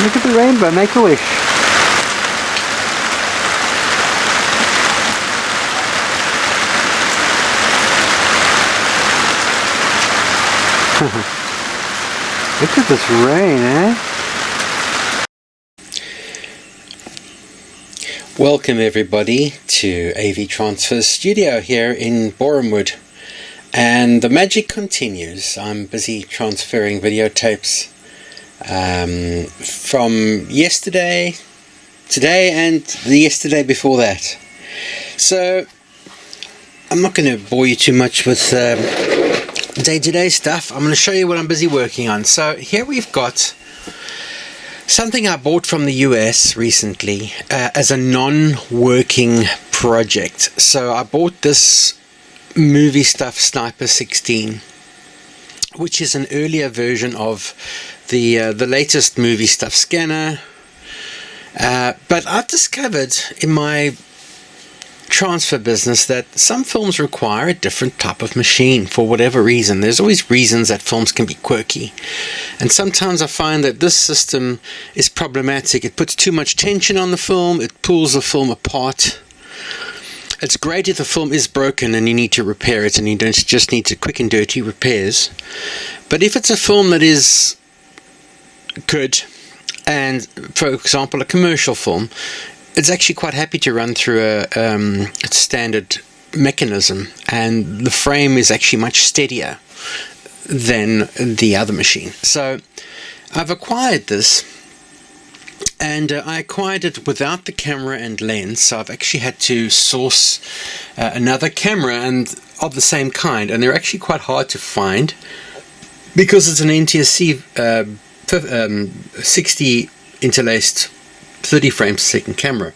Look at the rainbow, make a wish. Look at this rain, eh? Welcome everybody to AVtransfers studio here in Borehamwood, and the magic continues. I'm busy transferring videotapes from yesterday, today, and the yesterday before that. So I'm not going to bore you too much with day-to-day stuff. I'm going to show you what I'm busy working on. So here we've got something I bought from the US recently as a non-working project. So I bought this Moviestuff Sniper 16, which is an earlier version of the latest Moviestuff scanner. But I've discovered in my transfer business that some films require a different type of machine for whatever reason. There's always reasons that films can be quirky, and sometimes I find that this system is problematic. It puts too much tension on the film, it pulls the film apart. It's great if the film is broken and you need to repair it and you don't just need to quick and dirty repairs, but if it's a film that is good, and for example a commercial film, it's actually quite happy to run through a standard mechanism, and the frame is actually much steadier than the other machine. So I've acquired this, and I acquired it without the camera and lens, so I've actually had to source another camera and of the same kind, and they're actually quite hard to find because it's an NTSC 60 interlaced 30 frames a second camera.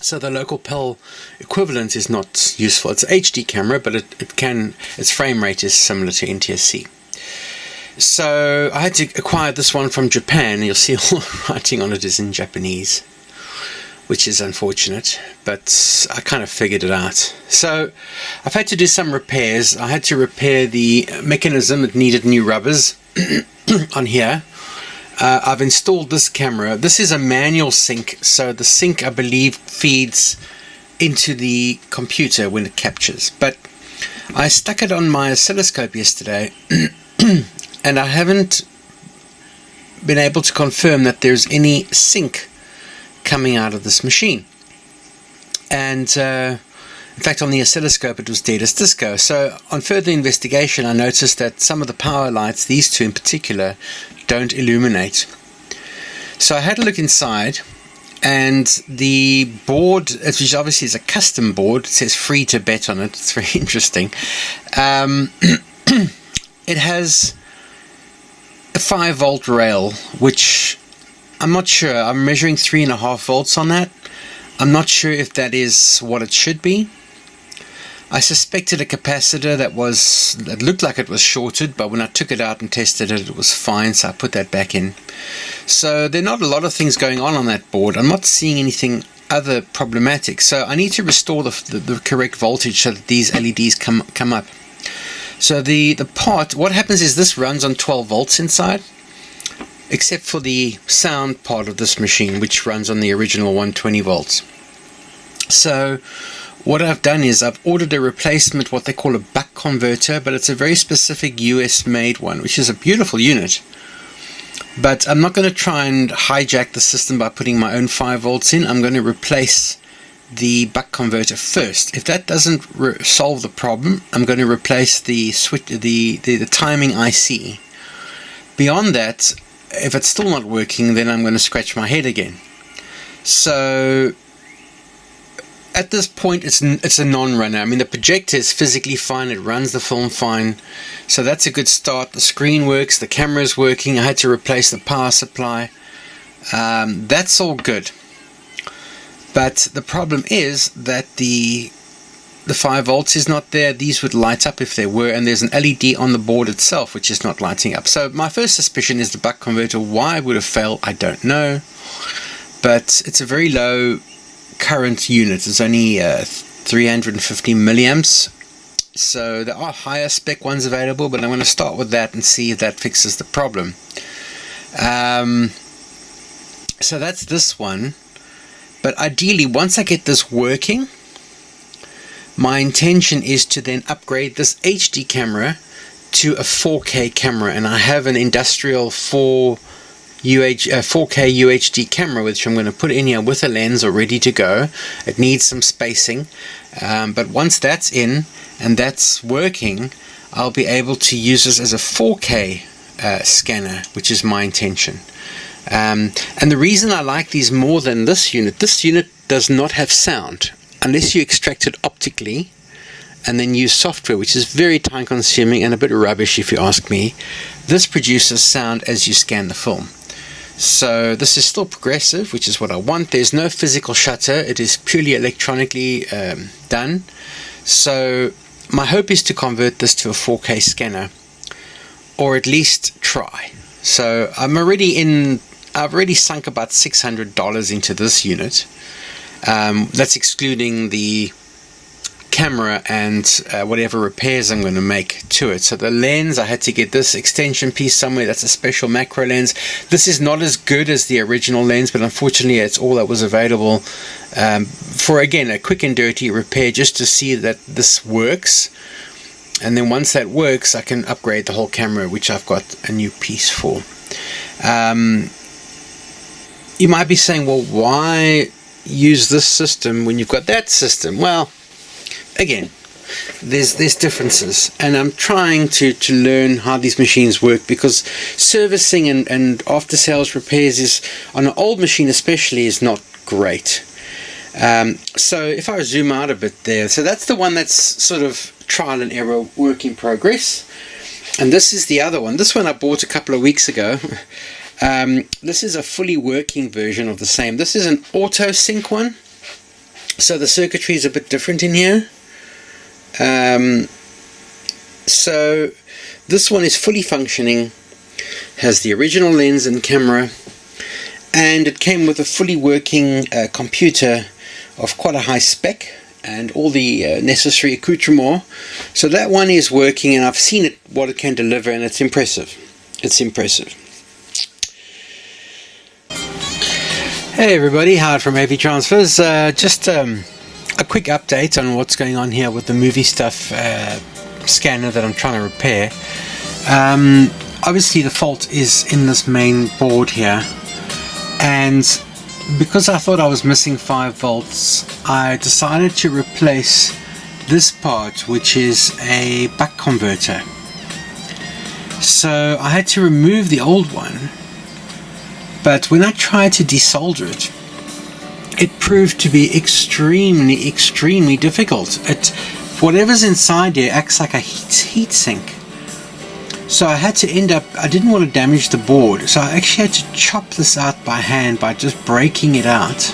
So the local PAL equivalent is not useful. It's an HD camera, but its frame rate is similar to NTSC. So I had to acquire this one from Japan. You'll see all the writing on it is in Japanese, which is unfortunate, but I kind of figured it out. So I've had to do some repairs. I had to repair the mechanism. It needed new rubbers on here. I've installed this camera. This is a manual sync, so the sync, I believe, feeds into the computer when it captures. But I stuck it on my oscilloscope yesterday and I haven't been able to confirm that there's any sync coming out of this machine. And in fact, on the oscilloscope it was dead as disco. So on further investigation I noticed that some of the power lights, these two in particular, don't illuminate. So I had a look inside, and the board, which obviously is a custom board, it says free to bet on it. It's very interesting. It has a 5-volt rail, which I'm not sure. I'm measuring 3.5 volts on that. I'm not sure if that is what it should be. I suspected a capacitor that looked like it was shorted, but when I took it out and tested it, it was fine, so I put that back in. So there are not a lot of things going on that board. I'm not seeing anything other problematic, so I need to restore the correct voltage so that these LEDs come up. So the part, what happens is this runs on 12 volts inside, except for the sound part of this machine, which runs on the original 120 volts. So what I've done is I've ordered a replacement, what they call a buck converter, but it's a very specific US made one, which is a beautiful unit. But I'm not going to try and hijack the system by putting my own 5 volts in. I'm going to replace the buck converter first. If that doesn't solve the problem, I'm going to replace the switch, the timing IC. Beyond that, if it's still not working, then I'm going to scratch my head again. So at this point, it's a non-runner. I mean, the projector is physically fine. It runs the film fine. So that's a good start. The screen works. The camera is working. I had to replace the power supply. That's all good. But the problem is that the 5 volts is not there. These would light up if they were. And there's an LED on the board itself, which is not lighting up. So my first suspicion is the buck converter. Why it would have failed, I don't know. But it's a very low current unit. It's only 350 milliamps, so there are higher spec ones available, but I'm going to start with that and see if that fixes the problem. So that's this one. But ideally, once I get this working, my intention is to then upgrade this HD camera to a 4K camera, and I have an industrial 4K UHD camera, which I'm going to put in here with a lens all ready to go. It needs some spacing, but once that's in and that's working, I'll be able to use this as a 4K scanner, which is my intention. And the reason I like these more than this unit does not have sound unless you extract it optically and then use software, which is very time consuming and a bit rubbish if you ask me. This produces sound as you scan the film. So this is still progressive, which is what I want. There's no physical shutter, it is purely electronically done. So my hope is to convert this to a 4K scanner, or at least try. So I've already sunk about $600 into this unit. That's excluding the camera and whatever repairs I'm going to make to it. So the lens, I had to get this extension piece somewhere. That's a special macro lens. This is not as good as the original lens, but unfortunately it's all that was available for, again, a quick and dirty repair, just to see that this works. And then once that works, I can upgrade the whole camera, which I've got a new piece for. You might be saying, well, why use this system when you've got that system? Well, again, there's differences, and I'm trying to learn how these machines work, because servicing and after sales repairs is, on an old machine especially, is not great. So if I zoom out a bit there, so that's the one that's sort of trial and error, work in progress, and this is the other one. This one I bought a couple of weeks ago. This is a fully working version of the same. This is an auto sync one, so the circuitry is a bit different in here. So this one is fully functioning, has the original lens and camera, and it came with a fully working computer of quite a high spec and all the necessary accoutrements. So that one is working, and I've seen it, what it can deliver, and it's impressive. It's impressive. Hey everybody, Howard from AVtransfers. Just a quick update on what's going on here with the Moviestuff scanner that I'm trying to repair. Obviously the fault is in this main board here, and because I thought I was missing 5 volts, I decided to replace this part, which is a buck converter. So I had to remove the old one, but when I tried to desolder it, it proved to be extremely difficult. Whatever's inside there acts like a heat sink. So I had to I didn't want to damage the board, so I actually had to chop this out by hand by just breaking it out.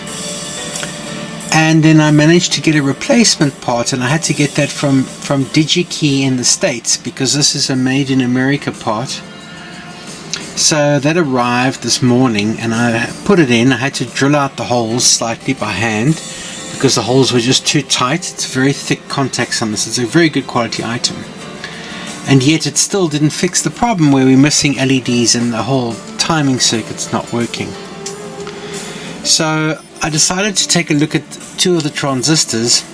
And then I managed to get a replacement part, and I had to get that from DigiKey in the States, because this is a made in America part. So that arrived this morning, and I put it in. I had to drill out the holes slightly by hand because the holes were just too tight. It's very thick contacts on this. It's a very good quality item, and yet it still didn't fix the problem where we're missing LEDs and the whole timing circuit's not working. So I decided to take a look at 2 of the transistors,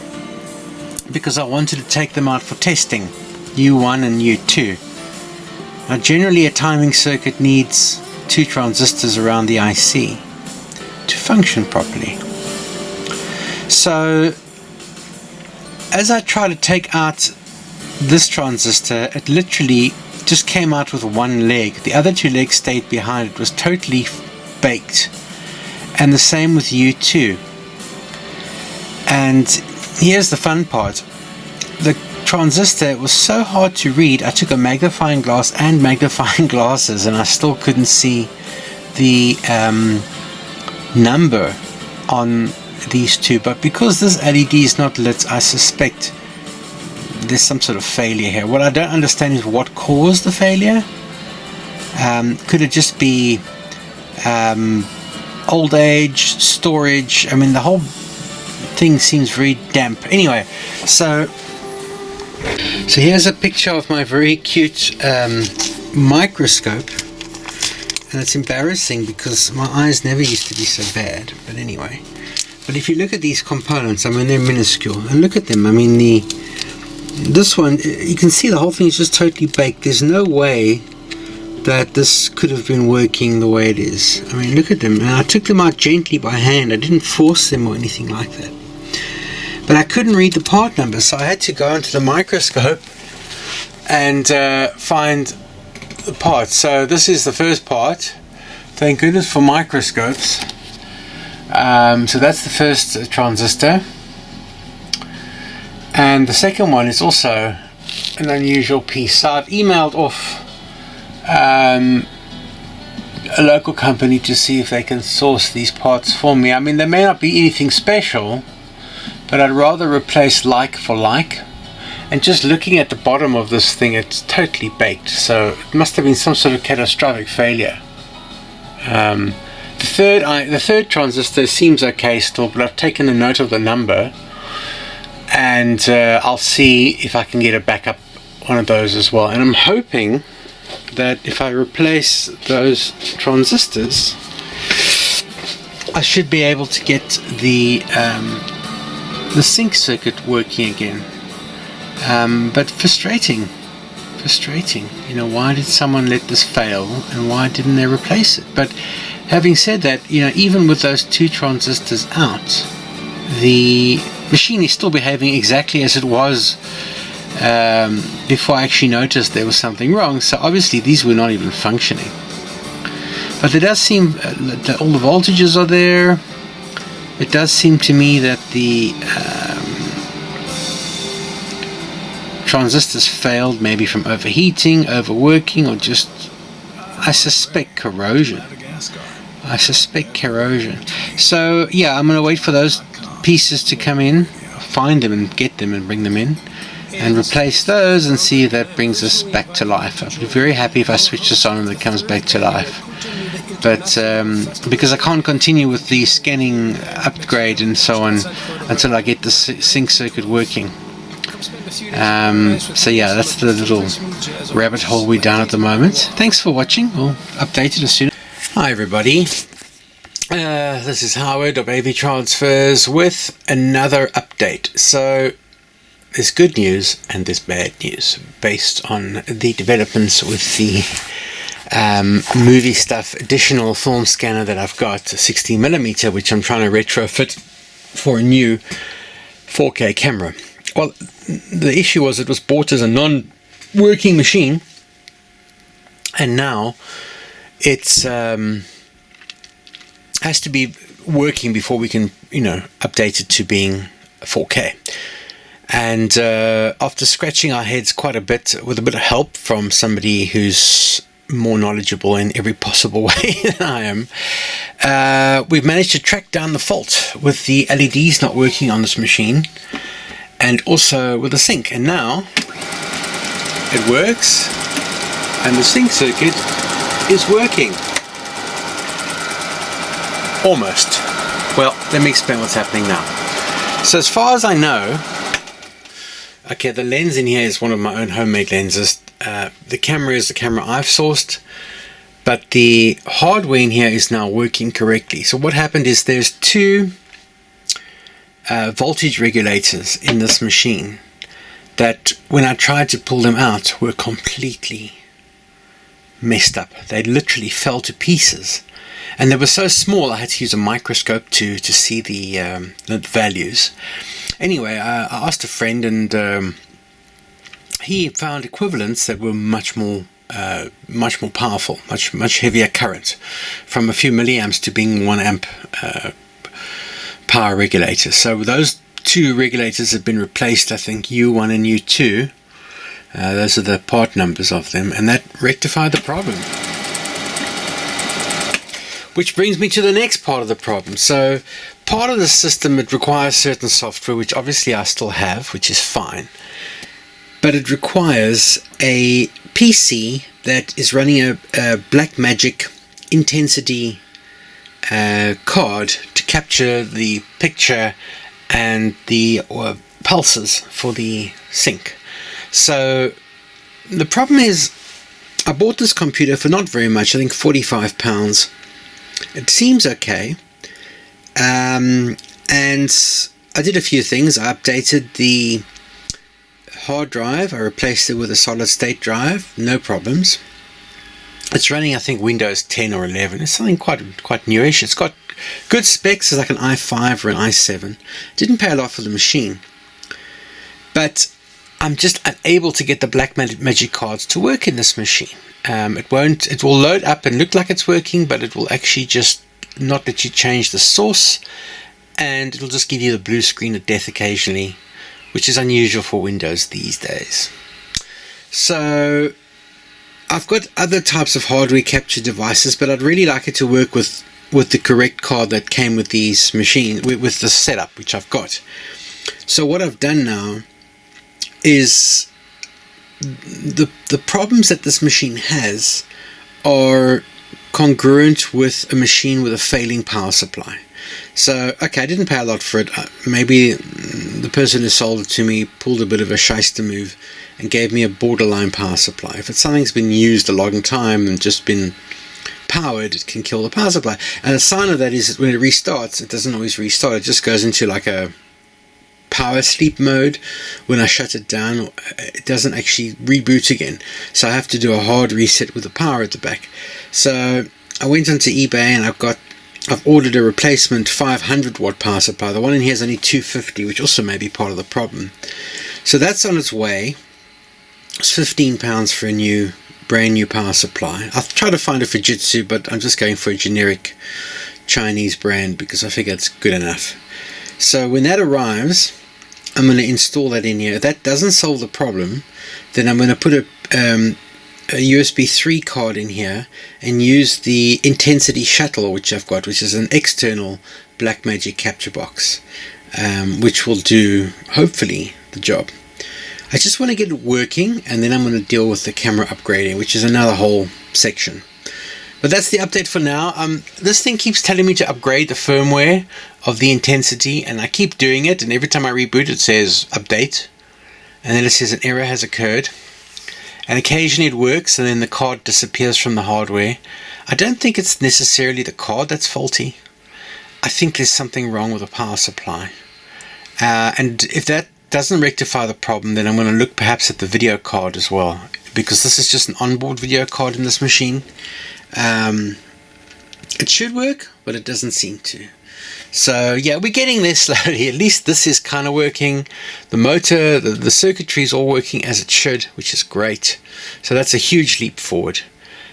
because I wanted to take them out for testing, U1 and U2. Now generally a timing circuit needs 2 transistors around the IC to function properly. So as I try to take out this transistor, it literally just came out with one leg. The other 2 legs stayed behind. It was totally baked. And the same with U2. And here's the fun part. The transistor was so hard to read, I took a magnifying glass and magnifying glasses, and I still couldn't see the number on these 2. But because this LED is not lit, I suspect there's some sort of failure here. What I don't understand is what caused the failure. Could it just be old age, storage? I mean, the whole thing seems very damp. Anyway, so here's a picture of my very cute microscope, and it's embarrassing because my eyes never used to be so bad. But anyway, but if you look at these components, I mean, they're minuscule, and look at them. I mean, this one, you can see the whole thing is just totally baked. There's no way that this could have been working the way it is. I mean, look at them, and I took them out gently by hand. I didn't force them or anything like that. But I couldn't read the part number, so I had to go into the microscope and find the part. So this is the first part. Thank goodness for microscopes. So that's the first transistor, and the second one is also an unusual piece. So I've emailed off a local company to see if they can source these parts for me. I mean, they may not be anything special, but I'd rather replace like for like. And just looking at the bottom of this thing, it's totally baked, so it must have been some sort of catastrophic failure. The third transistor seems okay still, but I've taken a note of the number, and I'll see if I can get a backup one of those as well. And I'm hoping that if I replace those transistors, I should be able to get the sync circuit working again. But frustrating. You know, why did someone let this fail, and why didn't they replace it? But having said that, you know, even with those two transistors out, the machine is still behaving exactly as it was before I actually noticed there was something wrong. So obviously these were not even functioning. But it does seem that all the voltages are there. It does seem to me that the transistors failed, maybe from overheating, overworking, or just, I suspect, corrosion. So yeah, I'm going to wait for those pieces to come in, find them and get them and bring them in, and replace those and see if that brings us back to life. I'll be very happy if I switch this on and it comes back to life. But because I can't continue with the scanning upgrade and so on until I get the sync circuit working. So yeah, that's the little rabbit hole we're down at the moment. Thanks for watching. We'll update it as soon. Hi everybody, this is Howard of AVtransfers with another update. So there's good news and there's bad news based on the developments with the Moviestuff additional film scanner that I've got, 16mm, which I'm trying to retrofit for a new 4K camera. Well, the issue was it was bought as a non-working machine, and now it's has to be working before we can, you know, update it to being 4K. And after scratching our heads quite a bit with a bit of help from somebody who's more knowledgeable in every possible way than I am, we've managed to track down the fault with the LEDs not working on this machine, and also with the sync. And now it works, and the sync circuit is working. Almost. Well, let me explain what's happening now. So as far as I know, okay, the lens in here is one of my own homemade lenses. The camera is the camera I've sourced, but the hardware in here is now working correctly. So what happened is there's two voltage regulators in this machine that, when I tried to pull them out, were completely messed up. They literally fell to pieces, and they were so small I had to use a microscope to see the values. Anyway, I asked a friend, and he found equivalents that were much more powerful, much heavier current, from a few milliamps to being 1 amp power regulators. So those two regulators have been replaced, I think U1 and U2. Those are the part numbers of them, and that rectified the problem. Which brings me to the next part of the problem. So part of the system, it requires certain software, which obviously I still have, which is fine. But it requires a PC that is running a Blackmagic intensity card to capture the picture and the pulses for the sync. So the problem is, I bought this computer for not very much, I think £45. It seems okay. And I did a few things. I updated the hard drive. I replaced it with a solid state drive. No problems. It's running, I think, Windows 10 or 11. It's something quite newish. It's got good specs. It's like an i5 or an i7. Didn't pay a lot for the machine. But I'm just unable to get the Blackmagic cards to work in this machine. It will load up and look like it's working, but it will actually just not let you change the source, and it'll just give you the blue screen of death occasionally, which is unusual for Windows these days. So I've got other types of hardware capture devices, but I'd really like it to work with the correct card that came with these machines, with the setup which I've got. So what I've done now is the problems that this machine has are congruent with a machine with a failing power supply. So okay, I didn't pay a lot for it. Maybe the person who sold it to me pulled a bit of a shyster move and gave me a borderline power supply. If something's been used a long time and just been powered, it can kill the power supply. And a sign of that is that when it restarts, it doesn't always restart. It just goes into like a power sleep mode. When I shut it down, it doesn't actually reboot again. So I have to do a hard reset with the power at the back. So I went onto eBay and I've ordered a replacement 500 watt power supply. The one in here is only 250, which also may be part of the problem. So that's on its way. It's £15 for a brand new power supply. I've tried to find a Fujitsu, but I'm just going for a generic Chinese brand because I figure it's good enough. So when that arrives, I'm going to install that in here. If that doesn't solve the problem, then I'm going to put a USB 3 card in here and use the Intensity Shuttle, which I've got, which is an external Blackmagic capture box, which will do, hopefully, the job. I just want to get it working, and then I'm going to deal with the camera upgrading, which is another whole section. But that's the update for now. This thing keeps telling me to upgrade the firmware of the Intensity, and I keep doing it, and every time I reboot it says update, and then it says an error has occurred, and occasionally it works and then the card disappears from the hardware. I don't think it's necessarily the card that's faulty. I think there's something wrong with the power supply, and if that doesn't rectify the problem, then I'm going to look perhaps at the video card as well, because this is just an onboard video card in this machine. It should work, but it doesn't seem to. So yeah, we're getting there slowly. At least this is kind of working. The motor, the circuitry is all working as it should, which is great. So that's a huge leap forward.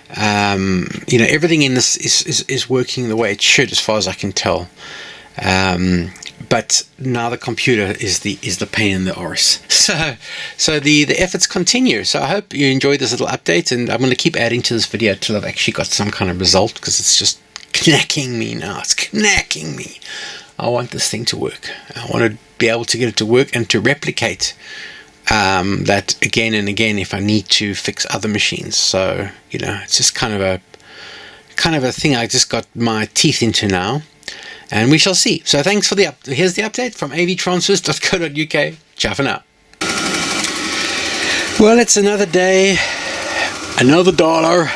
Everything in this is working the way it should, as far as I can tell. But now the computer is the pain in the arse. So the efforts continue. So I hope you enjoyed this little update, and I'm going to keep adding to this video till I've actually got some kind of result, because it's just knacking me now. It's knacking me. I want this thing to work. I want to be able to get it to work and to replicate that again and again if I need to fix other machines. So it's just kind of a thing I just got my teeth into now. And we shall see. So thanks for here's the update from AVtransfers.co.uk. Ciao for now. Well, it's another day, another dollar.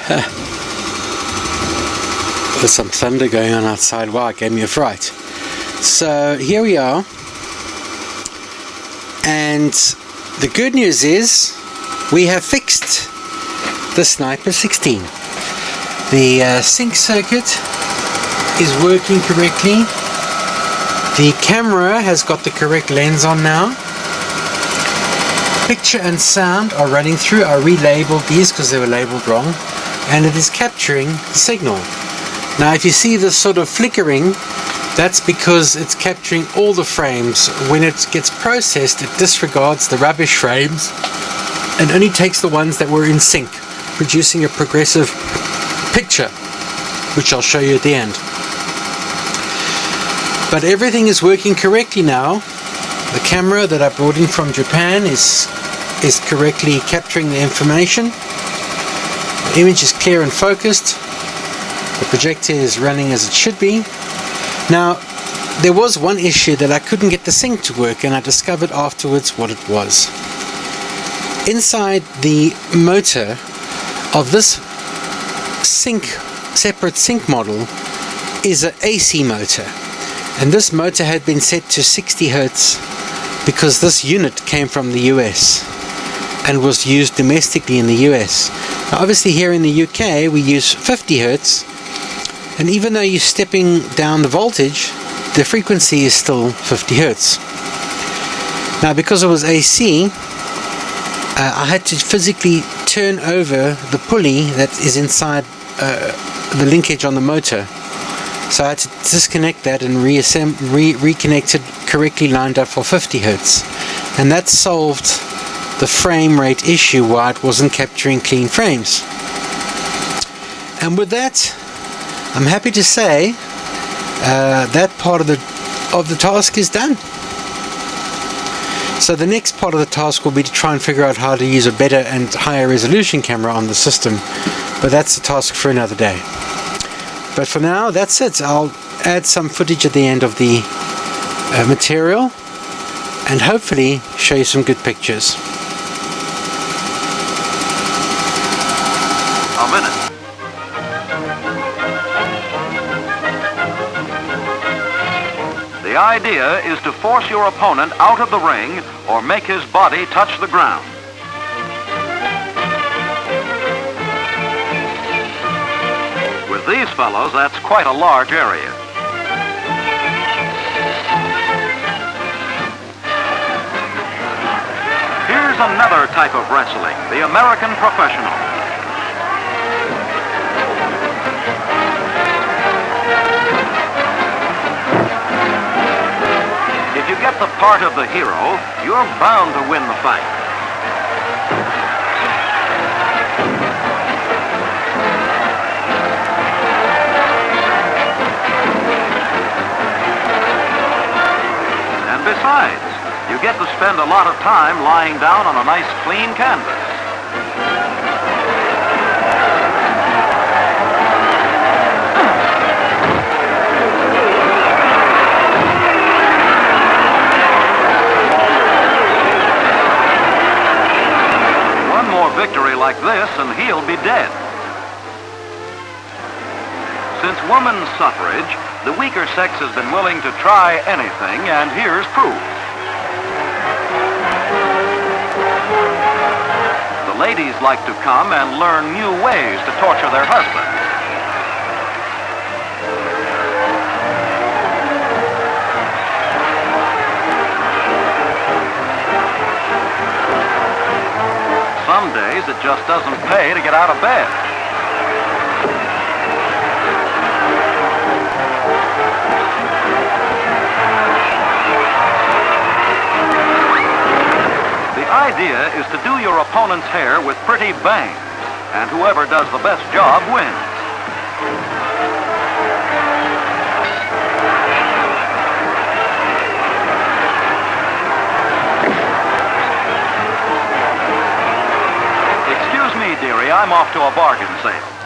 There's some thunder going on outside. Wow, it gave me a fright. So here we are. And the good news is we have fixed the Sniper 16. The sync circuit is working correctly. The camera has got the correct lens on now. Picture and sound are running through. I relabeled these because they were labeled wrong, and it is capturing the signal. Now if you see this sort of flickering, that's because it's capturing all the frames. When it gets processed, it disregards the rubbish frames and only takes the ones that were in sync, producing a progressive picture, which I'll show you at the end. But everything is working correctly now. The camera that I brought in from Japan is correctly capturing the information. The image is clear and focused. The projector is running as it should be. Now, there was one issue that I couldn't get the sync to work, and I discovered afterwards what it was. Inside the motor, of this separate sync model is an AC motor, and this motor had been set to 60 Hertz because this unit came from the US and was used domestically in the US. Now obviously here in the UK we use 50 Hertz, and even though you're stepping down the voltage, the frequency is still 50 Hertz. Now because it was AC, I had to physically turn over the pulley that is inside the linkage on the motor. So I had to disconnect that and reconnect it correctly lined up for 50 Hertz. And that solved the frame rate issue why it wasn't capturing clean frames. And with that, I'm happy to say that part of the task is done. So the next part of the task will be to try and figure out how to use a better and higher resolution camera on the system, but that's a task for another day. But for now, that's it. I'll add some footage at the end of the material and hopefully show you some good pictures. A minute. The idea is to force your opponent out of the ring or make his body touch the ground. With these fellows, that's quite a large area. Here's another type of wrestling, the American professional. If you get the part of the hero, you're bound to win the fight. And besides, you get to spend a lot of time lying down on a nice clean canvas. Victory like this and he'll be dead. Since women's suffrage, the weaker sex has been willing to try anything, and here's proof. The ladies like to come and learn new ways to torture their husbands. Some days it just doesn't pay to get out of bed. The idea is to do your opponent's hair with pretty bangs, and whoever does the best job wins. Dearie, I'm off to a bargain sale.